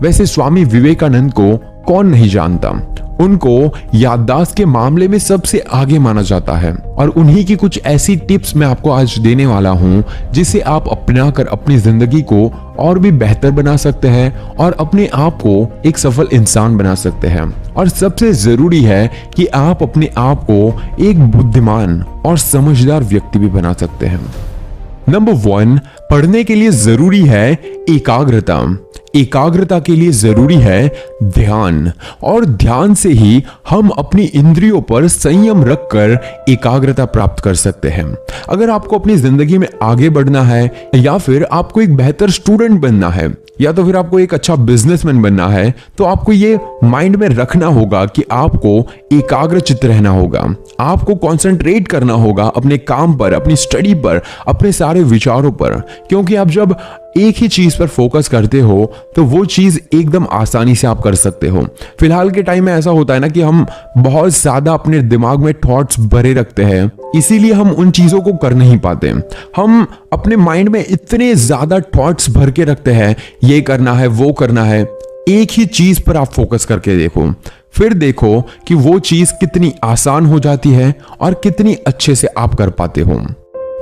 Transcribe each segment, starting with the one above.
वैसे स्वामी विवेकानंद को कौन नहीं जानता, उनको याददाश्त के मामले में सबसे आगे माना जाता है और उन्हीं की कुछ ऐसी टिप्स मैं आपको आज देने वाला हूं जिसे आप अपनाकर अपनी जिंदगी को और भी बेहतर बना सकते हैं और अपने आप को एक सफल इंसान बना सकते हैं। और सबसे जरूरी है कि आप अपने आप को एक बुद्धिमान और समझदार व्यक्ति भी बना सकते हैं। नंबर 1, पढ़ने के लिए जरूरी है एकाग्रता। एकाग्रता के लिए जरूरी है ध्यान, और ध्यान से ही हम अपनी इंद्रियों पर संयम रखकर एकाग्रता प्राप्त कर सकते हैं। अगर आपको अपनी जिंदगी में आगे बढ़ना है, या फिर आपको एक बेहतर स्टूडेंट बनना है, या तो फिर आपको एक अच्छा बिजनेसमैन बनना है, तो आपको ये माइंड में रखना होगा कि आपको एकाग्रचित्त रहना होगा। आपको कंसंट्रेट करना होगा अपने काम पर, अपनी स्टडी पर, अपने सारे विचारों पर, क्योंकि आप जब एक ही चीज पर फोकस करते हो तो वो चीज एकदम आसानी से आप कर सकते हो। फिलहाल के टाइम में ऐसा होता है ना कि हम बहुत ज्यादा अपने दिमाग में थॉट्स भरे रखते हैं, इसीलिए हम उन चीजों को कर नहीं पाते। हम अपने माइंड में इतने ज्यादा थॉट्स भर के रखते हैं, ये करना है, वो करना है। एक ही चीज पर आप फोकस करके देखो, फिर देखो कि वो चीज कितनी आसान हो जाती है और कितनी अच्छे से आप कर पाते हो।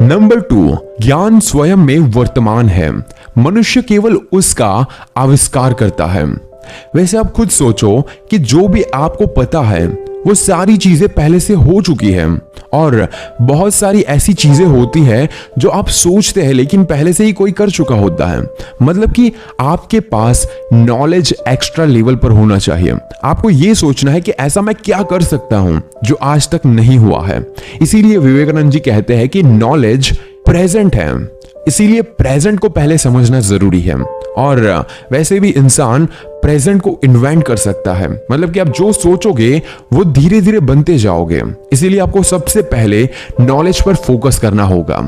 नंबर 2, ज्ञान स्वयं में वर्तमान है, मनुष्य केवल उसका आविष्कार करता है। वैसे आप खुद सोचो कि जो भी आपको पता है वो सारी चीजें पहले से हो चुकी है, और बहुत सारी ऐसी चीजें होती है जो आप सोचते हैं लेकिन पहले से ही कोई कर चुका होता है। मतलब कि आपके पास नॉलेज एक्स्ट्रा लेवल पर होना चाहिए। आपको ये सोचना है कि ऐसा मैं क्या कर सकता हूं जो आज तक नहीं हुआ है। इसीलिए विवेकानंद जी कहते हैं कि नॉलेज प्रेजेंट है, इसीलिए प्रेजेंट को पहले समझना जरूरी है। और वैसे भी इंसान प्रेजेंट को इन्वेंट कर सकता है, मतलब कि आप जो सोचोगे वो धीरे धीरे बनते जाओगे। इसीलिए आपको सबसे पहले नॉलेज पर फोकस करना होगा।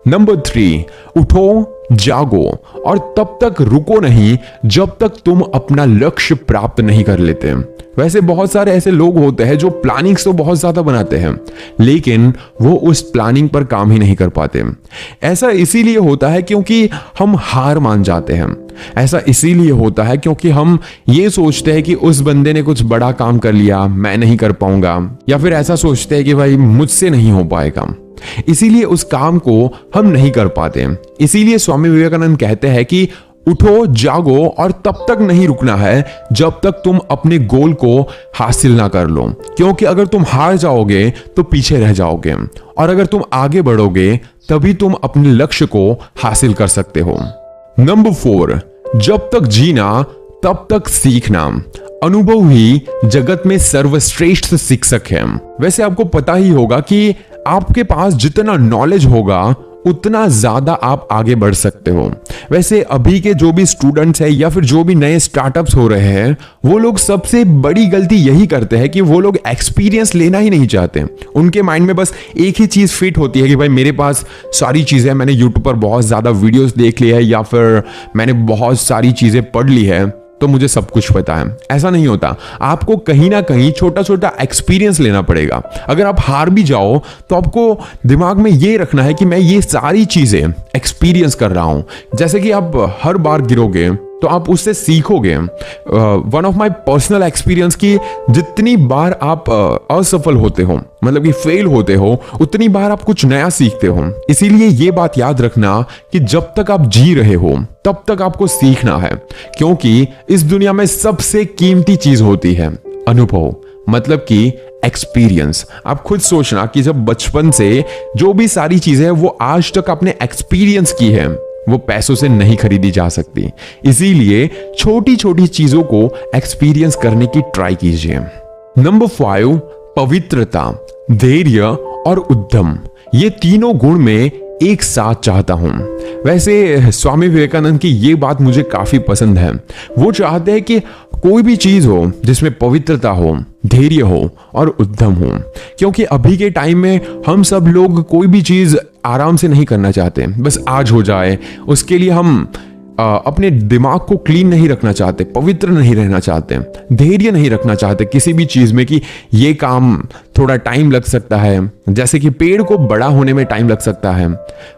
नंबर 3, उठो, जागो और तब तक रुको नहीं जब तक तुम अपना लक्ष्य प्राप्त नहीं कर लेते। वैसे बहुत सारे ऐसे लोग होते हैं जो प्लानिंग्स तो बहुत ज्यादा बनाते हैं, लेकिन वो उस प्लानिंग पर काम ही नहीं कर पाते। ऐसा इसीलिए होता है क्योंकि हम हार मान जाते हैं। ऐसा इसीलिए होता है क्योंकि हम ये सोचते हैं कि उस बंदे ने कुछ बड़ा काम कर लिया, मैं नहीं कर पाऊंगा, या फिर ऐसा सोचते हैं कि भाई मुझसे नहीं हो पाएगा, इसीलिए उस काम को हम नहीं कर पाते। इसीलिए स्वामी विवेकानंद कहते हैं कि उठो, जागो और तब तक नहीं रुकना है जब तक तुम अपने गोल को हासिल ना कर लो, क्योंकि अगर तुम हार जाओगे तो पीछे रह जाओगे, और अगर तुम आगे बढ़ोगे तभी तुम अपने लक्ष्य को हासिल कर सकते हो। नंबर 4, जब तक जीना तब तक सीखना, अनुभव ही जगत में सर्वश्रेष्ठ शिक्षक है। वैसे आपको पता ही होगा कि आपके पास जितना नॉलेज होगा उतना ज्यादा आप आगे बढ़ सकते हो। वैसे अभी के जो भी स्टूडेंट्स हैं या फिर जो भी नए स्टार्टअप्स हो रहे हैं, वो लोग सबसे बड़ी गलती यही करते हैं कि वो लोग एक्सपीरियंस लेना ही नहीं चाहते। उनके माइंड में बस एक ही चीज फिट होती है कि भाई मेरे पास सारी चीजें, मैंने यूट्यूब पर बहुत ज्यादा वीडियोस देख ली है या फिर मैंने बहुत सारी चीजें पढ़ ली है तो मुझे सब कुछ पता है। ऐसा नहीं होता, आपको कहीं ना कहीं छोटा छोटा एक्सपीरियंस लेना पड़ेगा। अगर आप हार भी जाओ तो आपको दिमाग में ये रखना है कि मैं ये सारी चीजें एक्सपीरियंस कर रहा हूं। जैसे कि आप हर बार गिरोगे तो आप उससे सीखोगे। One of my personal experience कि जितनी बार आप असफल होते हो, मतलब कि फेल होते हो, उतनी बार आप कुछ नया सीखते हो। इसीलिए ये बात याद रखना कि जब तक आप जी रहे हो तब तक आपको सीखना है, क्योंकि इस दुनिया में सबसे कीमती चीज होती है अनुभव, मतलब कि एक्सपीरियंस। आप खुद सोचना कि जब बचपन से जो भी सारी चीजें वो आज तक आपने एक्सपीरियंस की है वो पैसों से नहीं खरीदी जा सकती। इसीलिए छोटी छोटी चीजों को एक्सपीरियंस करने की ट्राई कीजिए। नंबर 5, पवित्रता, धैर्य और उद्यम, ये तीनों गुण में एक साथ चाहता हूं। वैसे स्वामी विवेकानंद की ये बात मुझे काफी पसंद है। वो चाहते हैं कि कोई भी चीज हो जिसमें पवित्रता हो, धैर्य हो और उद्यम हो, क्योंकि अभी के टाइम में हम सब लोग कोई भी चीज आराम से नहीं करना चाहते, बस आज हो जाए। उसके लिए हम अपने दिमाग को क्लीन नहीं रखना चाहते, पवित्र नहीं रहना चाहते, धैर्य नहीं रखना चाहते किसी भी चीज में कि ये काम थोड़ा टाइम लग सकता है, जैसे कि पेड़ को बड़ा होने में टाइम लग सकता है।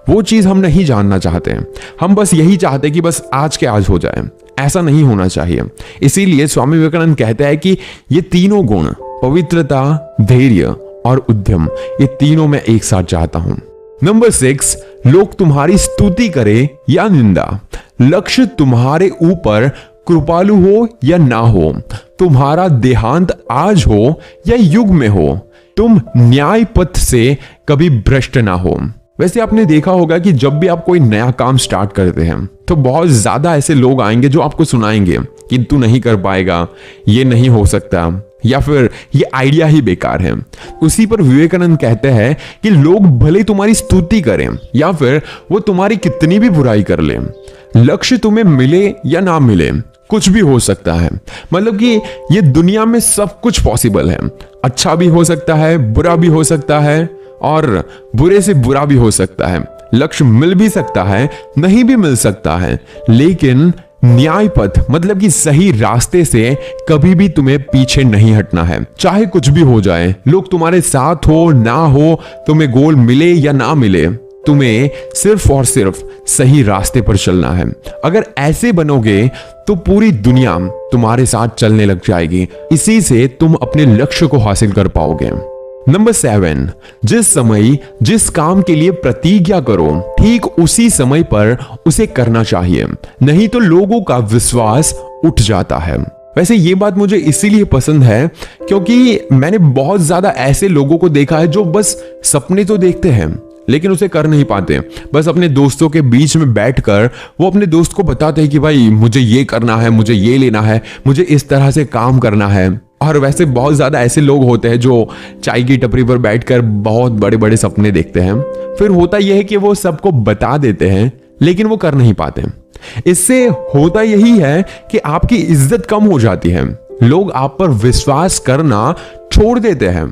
वो चीज हम नहीं जानना चाहते, हम बस यही चाहते कि बस आज के आज हो जाए। ऐसा नहीं होना चाहिए। इसीलिए स्वामी विवेकानंद कहते हैं कि ये तीनों गुण, पवित्रता, धैर्य और उद्यम, ये तीनों मैं एक साथ चाहता हूं। नंबर 6, लोग तुम्हारी स्तुति करें या निंदा, लक्ष्य तुम्हारे ऊपर कृपालु हो या ना हो, तुम्हारा देहांत आज हो या युग में हो, तुम न्याय पथ से कभी भ्रष्ट ना हो। वैसे आपने देखा होगा कि जब भी आप कोई नया काम स्टार्ट करते हैं तो बहुत ज्यादा ऐसे लोग आएंगे जो आपको सुनाएंगे कि तू नहीं कर पाएगा, ये नहीं हो सकता, या फिर ये आइडिया ही बेकार है। उसी पर विवेकानंद कहते हैं कि लोग भले तुम्हारी स्तुति करें या फिर वो तुम्हारी कितनी भी बुराई कर ले, लक्ष्य तुम्हें मिले या ना मिले, कुछ भी हो सकता है। मतलब कि ये दुनिया में सब कुछ पॉसिबल है। अच्छा भी हो सकता है, बुरा भी हो सकता है, और बुरे से बुरा भी हो सकता है। लक्ष्य मिल भी सकता है, नहीं भी मिल सकता है, लेकिन न्याय पथ मतलब कि सही रास्ते से कभी भी तुम्हें पीछे नहीं हटना है। चाहे कुछ भी हो जाए, लोग तुम्हारे साथ हो ना हो, तुम्हें गोल मिले या ना मिले, तुम्हें सिर्फ और सिर्फ सही रास्ते पर चलना है। अगर ऐसे बनोगे तो पूरी दुनिया तुम्हारे साथ चलने लग जाएगी। इसी से तुम अपने लक्ष्य को हासिल कर पाओगे। नंबर 7, जिस समय जिस काम के लिए प्रतिज्ञा करो, ठीक उसी समय पर उसे करना चाहिए, नहीं तो लोगों का विश्वास उठ जाता है। वैसे ये बात मुझे इसीलिए पसंद है क्योंकि मैंने बहुत ज्यादा ऐसे लोगों को देखा है जो बस सपने तो देखते हैं लेकिन उसे कर नहीं पाते। बस अपने दोस्तों के बीच में बैठकर वो अपने दोस्त को बताते हैं कि भाई मुझे ये करना है, मुझे ये लेना है, मुझे इस तरह से काम करना है। और वैसे बहुत ज्यादा ऐसे लोग होते हैं जो चाय की टपरी पर बैठकर बहुत बड़े बड़े सपने देखते हैं, फिर होता यह है कि वो सबको बता देते हैं लेकिन वो कर नहीं पाते। इससे होता यही है कि आपकी इज्जत कम हो जाती है, लोग आप पर विश्वास करना छोड़ देते हैं।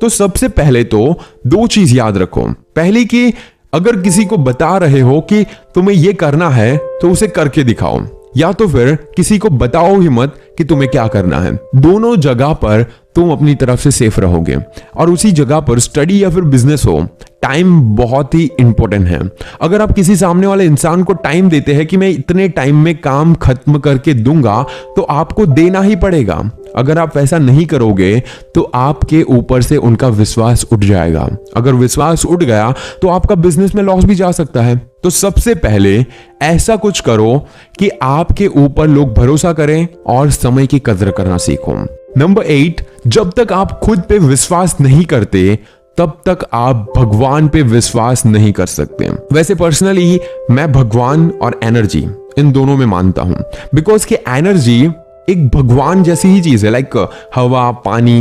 तो सबसे पहले तो 2 चीज याद रखो। पहली कि अगर किसी को बता रहे हो कि तुम्हें यह करना है तो उसे करके दिखाओ, या तो फिर किसी को बताओ ही मत कि तुम्हें क्या करना है। दोनों जगह पर तुम अपनी तरफ से सेफ रहोगे। और उसी जगह पर स्टडी या फिर बिजनेस हो, टाइम बहुत ही इंपॉर्टेंट है। अगर आप किसी सामने वाले इंसान को टाइम देते हैं कि मैं इतने टाइम में काम खत्म करके दूंगा, तो आपको देना ही पड़ेगा। अगर आप वैसा नहीं करोगे तो आपके ऊपर से उनका विश्वास उठ जाएगा। अगर विश्वास उठ गया तो आपका बिजनेस में लॉस भी जा सकता है। तो सबसे पहले ऐसा कुछ करो कि आपके ऊपर लोग भरोसा करें और समय की कदर करना सीखो। नंबर 8, जब तक आप खुद पे विश्वास नहीं करते तब तक आप भगवान पे विश्वास नहीं कर सकते। वैसे पर्सनली मैं भगवान और एनर्जी इन दोनों में मानता हूं, बिकॉज कि एनर्जी एक भगवान जैसी ही चीज है। लाइक हवा, पानी,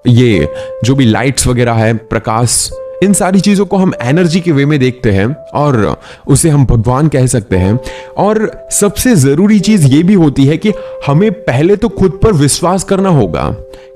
ये जो भी लाइट्स वगैरह है, प्रकाश, इन सारी चीजों को हम एनर्जी के वे में देखते हैं और उसे हम भगवान कह सकते हैं। और सबसे जरूरी चीज ये भी होती है कि हमें पहले तो खुद पर विश्वास करना होगा,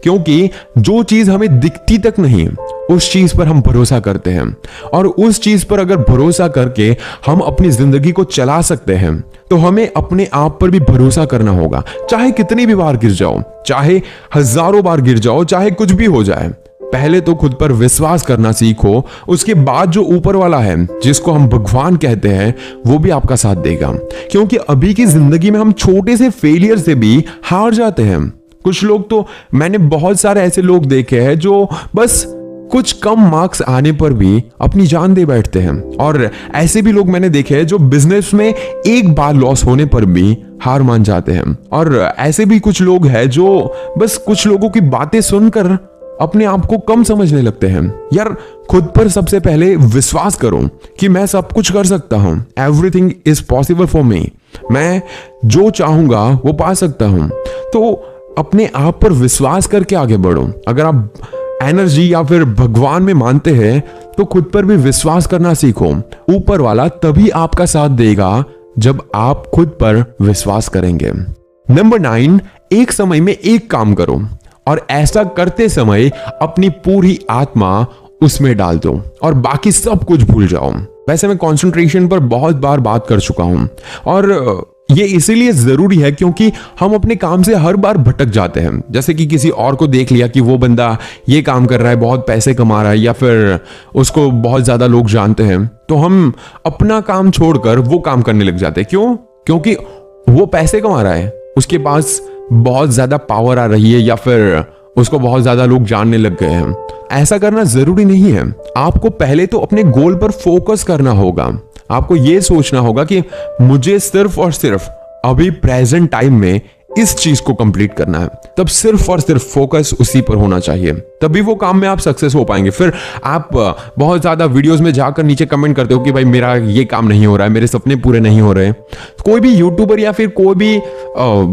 क्योंकि जो चीज हमें दिखती तक नहीं उस चीज पर हम भरोसा करते हैं। और उस चीज पर अगर भरोसा करके हम अपनी जिंदगी को चला सकते हैं तो हमें अपने आप पर भी भरोसा करना होगा। चाहे कितनी भी बार गिर जाओ, चाहे हजारों बार गिर जाओ, चाहे कुछ भी हो जाए, पहले तो खुद पर विश्वास करना सीखो। उसके बाद जो ऊपर वाला है, जिसको हम भगवान कहते हैं, वो भी आपका साथ देगा। क्योंकि अभी की जिंदगी में हम छोटे से फेलियर से भी हार जाते हैं। कुछ लोग तो, मैंने बहुत सारे ऐसे लोग देखे हैं जो बस कुछ कम मार्क्स आने पर भी अपनी जान दे बैठते हैं। और ऐसे भी लोग मैंने देखे हैं जो बिजनेस में एक बार लॉस होने पर भी हार मान जाते हैं। और ऐसे भी कुछ लोग हैं जो बस कुछ लोगों की बातें सुनकर अपने आप को कम समझने लगते हैं। यार, खुद पर सबसे पहले विश्वास करो कि मैं सब कुछ कर सकता हूं। Everything is possible for me. मैं जो चाहूंगा वो पा सकता हूं। तो अपने आप पर विश्वास करके आगे बढ़ो। अगर आप एनर्जी या फिर भगवान में मानते हैं तो खुद पर भी विश्वास करना सीखो। ऊपर वाला तभी आपका साथ देगा जब आप खुद पर विश्वास करेंगे। नंबर 9, एक समय में एक काम करो और ऐसा करते समय अपनी पूरी आत्मा उसमें डाल दो और बाकी सब कुछ भूल जाओ। वैसे मैं कंसंट्रेशन पर बहुत बार बात कर चुका हूं और ये इसीलिए जरूरी है क्योंकि हम अपने काम से हर बार भटक जाते हैं। जैसे कि किसी और को देख लिया कि वो बंदा ये काम कर रहा है, बहुत पैसे कमा रहा है, या फिर उसको बहुत ज्यादा लोग जानते हैं, तो हम अपना काम छोड़कर वो काम करने लग जाते हैं। क्यों? क्योंकि वो पैसे कमा रहा है, उसके पास बहुत ज्यादा पावर आ रही है, या फिर उसको बहुत ज्यादा लोग जानने लग गए हैं। ऐसा करना जरूरी नहीं है। आपको पहले तो अपने गोल पर फोकस करना होगा। आपको यह सोचना होगा कि मुझे सिर्फ और सिर्फ अभी प्रेजेंट टाइम में इस चीज को कंप्लीट करना है। तब सिर्फ और सिर्फ फोकस उसी पर होना चाहिए, तभी वो काम में आप सक्सेस हो पाएंगे। फिर आप बहुत ज्यादा वीडियोस में जाकर नीचे कमेंट करते हो कि भाई मेरा ये काम नहीं हो रहा है, मेरे सपने पूरे नहीं हो रहे। कोई भी यूट्यूबर या फिर कोई भी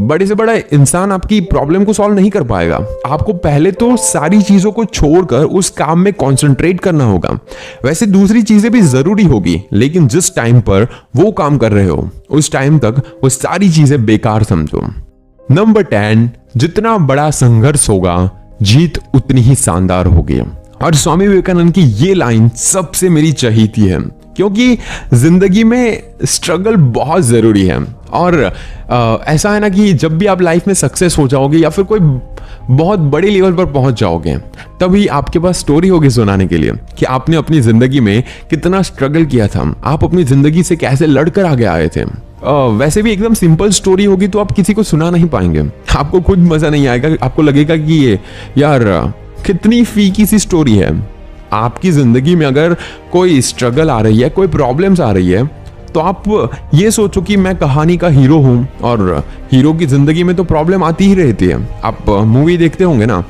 बड़े से बड़ा इंसान आपकी प्रॉब्लम को सॉल्व नहीं कर पाएगा। आपको पहले तो सारी चीजों को छोड़कर उस काम में कॉन्सेंट्रेट करना होगा। वैसे दूसरी चीजें भी जरूरी होगी, लेकिन जिस टाइम पर वो काम कर रहे हो उस टाइम तक वो सारी चीजें बेकार समझो। नंबर 10, जितना बड़ा संघर्ष होगा जीत उतनी ही शानदार होगी। और स्वामी विवेकानंद की ये लाइन सबसे मेरी चहेती है, क्योंकि जिंदगी में स्ट्रगल बहुत जरूरी है। और ऐसा है ना कि जब भी आप लाइफ में सक्सेस हो जाओगे या फिर कोई बहुत बड़े लेवल पर पहुंच जाओगे, तभी आपके पास स्टोरी होगी सुनाने के लिए कि आपने अपनी जिंदगी में कितना स्ट्रगल किया था, आप अपनी जिंदगी से कैसे लड़कर आगे आए थे। वैसे भी एकदम सिंपल स्टोरी होगी तो आप किसी को सुना नहीं पाएंगे, आपको खुद मजा नहीं आएगा, आपको लगेगा कि ये यार कितनी फीकी सी स्टोरी है। आपकी जिंदगी में अगर कोई स्ट्रगल आ रही है, कोई प्रॉब्लम्स आ रही है, तो आप ये सोचो कि मैं कहानी का हीरो हूं, और हीरो की जिंदगी में तो प्रॉब्लम आती ही रहती है। आप मूवी देखते होंगे ना,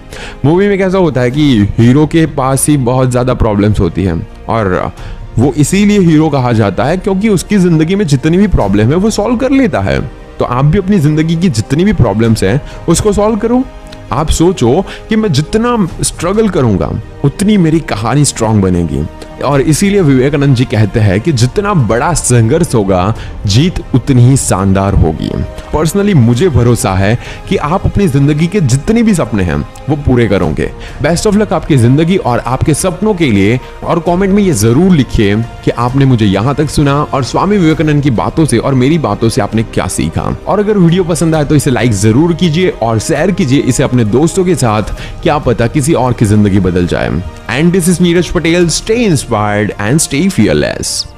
मूवी में कैसा होता है कि हीरो के पास ही बहुत ज्यादा प्रॉब्लम्स होती है, और वो इसीलिए हीरो कहा जाता है क्योंकि उसकी जिंदगी में जितनी भी प्रॉब्लम है वो सॉल्व कर लेता है। तो आप भी अपनी जिंदगी की जितनी भी प्रॉब्लम्स हैं उसको सॉल्व करो। आप सोचो कि मैं जितना स्ट्रगल करूंगा उतनी मेरी कहानी स्ट्रांग बनेगी। और इसीलिए विवेकानंद जी कहते हैं कि जितना बड़ा संघर्ष होगा जीत उतनी ही शानदार होगी। पर्सनली मुझे भरोसा है कि आप अपनी जिंदगी के जितने भी सपने हैं वो पूरे करोगे। बेस्ट ऑफ लक आपकी जिंदगी और आपके सपनों के लिए। और कमेंट में ये जरूर लिखिए कि आपने मुझे यहाँ तक सुना और स्वामी विवेकानंद की बातों से और मेरी बातों से आपने क्या सीखा। और अगर वीडियो पसंद आए तो इसे लाइक जरूर कीजिए और शेयर कीजिए इसे अपने दोस्तों के साथ, क्या पता किसी और की जिंदगी बदल जाए। And this is Neeraj Patel. Stay inspired and stay fearless.